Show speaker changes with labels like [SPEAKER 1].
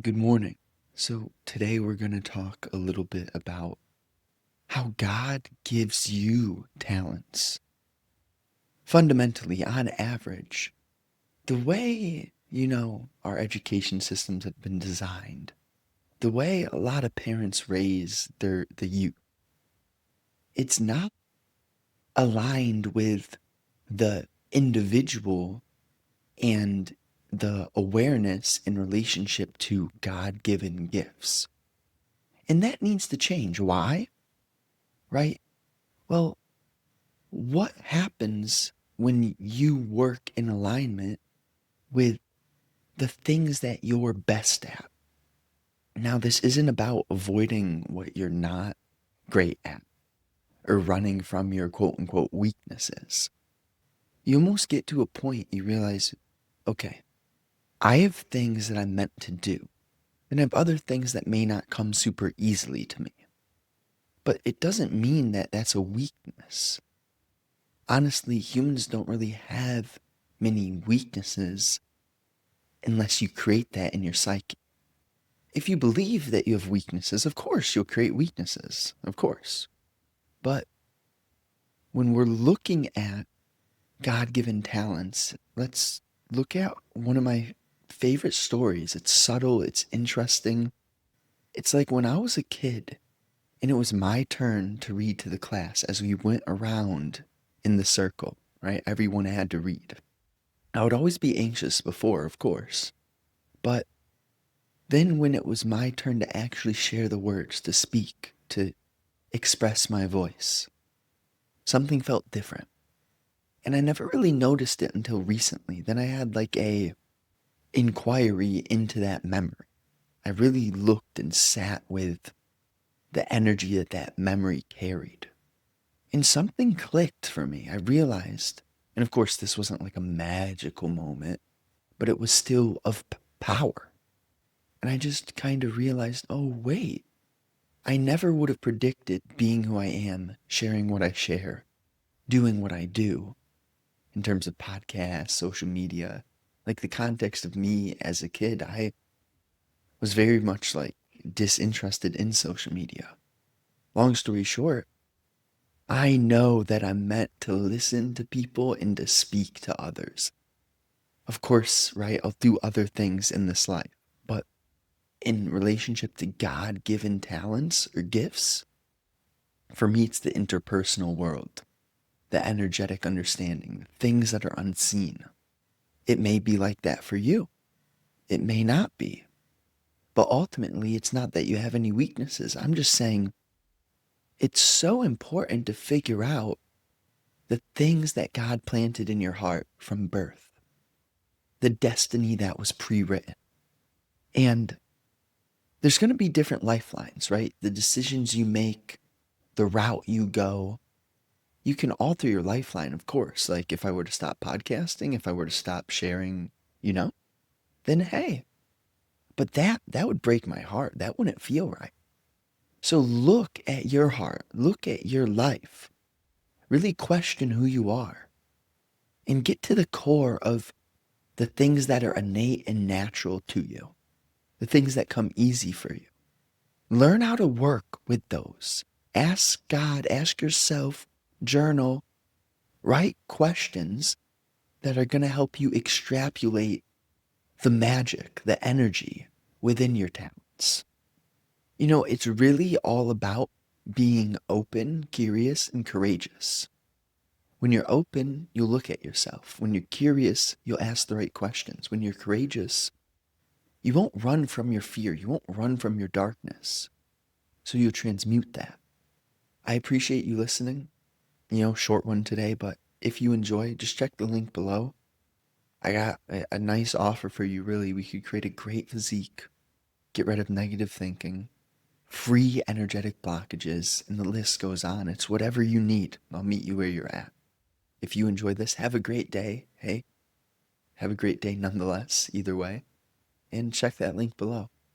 [SPEAKER 1] Good morning. So, today we're going to talk a little bit about how God gives you talents. Fundamentally, on average, the way, our education systems have been designed, the way a lot of parents raise the youth, it's not aligned with the individual and the awareness in relationship to God-given gifts. And that needs to change. Why? Right? Well, what happens when you work in alignment with the things that you're best at? Now, this isn't about avoiding what you're not great at or running from your quote unquote weaknesses. You almost get to a point you realize, okay, I have things that I'm meant to do, and I have other things that may not come super easily to me. But it doesn't mean that that's a weakness. Honestly, humans don't really have many weaknesses unless you create that in your psyche. If you believe that you have weaknesses, of course you'll create weaknesses, of course. But when we're looking at God-given talents, let's look at one of my favorite stories. It's subtle, it's interesting. It's like when I was a kid and it was my turn to read to the class as we went around in the circle, right? Everyone had to read. I would always be anxious before, of course. But then when it was my turn to actually share the words, to speak, to express my voice, something felt different. And I never really noticed it until recently. Then I had like a inquiry into that memory. I really looked and sat with the energy that that memory carried. And something clicked for me. I realized, and of course this wasn't like a magical moment, but it was still of power. And I just kind of realized, oh, wait, I never would have predicted being who I am, sharing what I share, doing what I do in terms of podcasts, social media. Like the context of me as a kid, I was very much like disinterested in social media. Long story short, I know that I'm meant to listen to people and to speak to others. Of course, right, I'll do other things in this life, but in relationship to God-given talents or gifts, for me, it's the interpersonal world, the energetic understanding, the things that are unseen. It may be like that for you. It may not be. But ultimately, it's not that you have any weaknesses. I'm just saying it's so important to figure out the things that God planted in your heart from birth, the destiny that was pre-written. And there's going to be different lifelines, right? The decisions you make, the route you go, you can alter your lifeline, of course. Like if I were to stop podcasting, if I were to stop sharing, then hey, but that would break my heart. That wouldn't feel right. So look at your heart, look at your life, really question who you are, and get to the core of the things that are innate and natural to you, the things that come easy for you. Learn how to work with those. Ask God, ask yourself, journal, write questions that are going to help you extrapolate the magic, the energy within your talents. It's really all about being open, curious, and courageous. When you're open, you'll look at yourself. When you're curious, you'll ask the right questions. When you're courageous, you won't run from your fear. You won't run from your darkness. So you'll transmute that. I appreciate you listening. Short one today, but if you enjoy, just check the link below. I got a nice offer for you, really. We could create a great physique, get rid of negative thinking, free energetic blockages, and the list goes on. It's whatever you need. I'll meet you where you're at. If you enjoy this, have a great day. Hey, have a great day nonetheless, either way. And check that link below.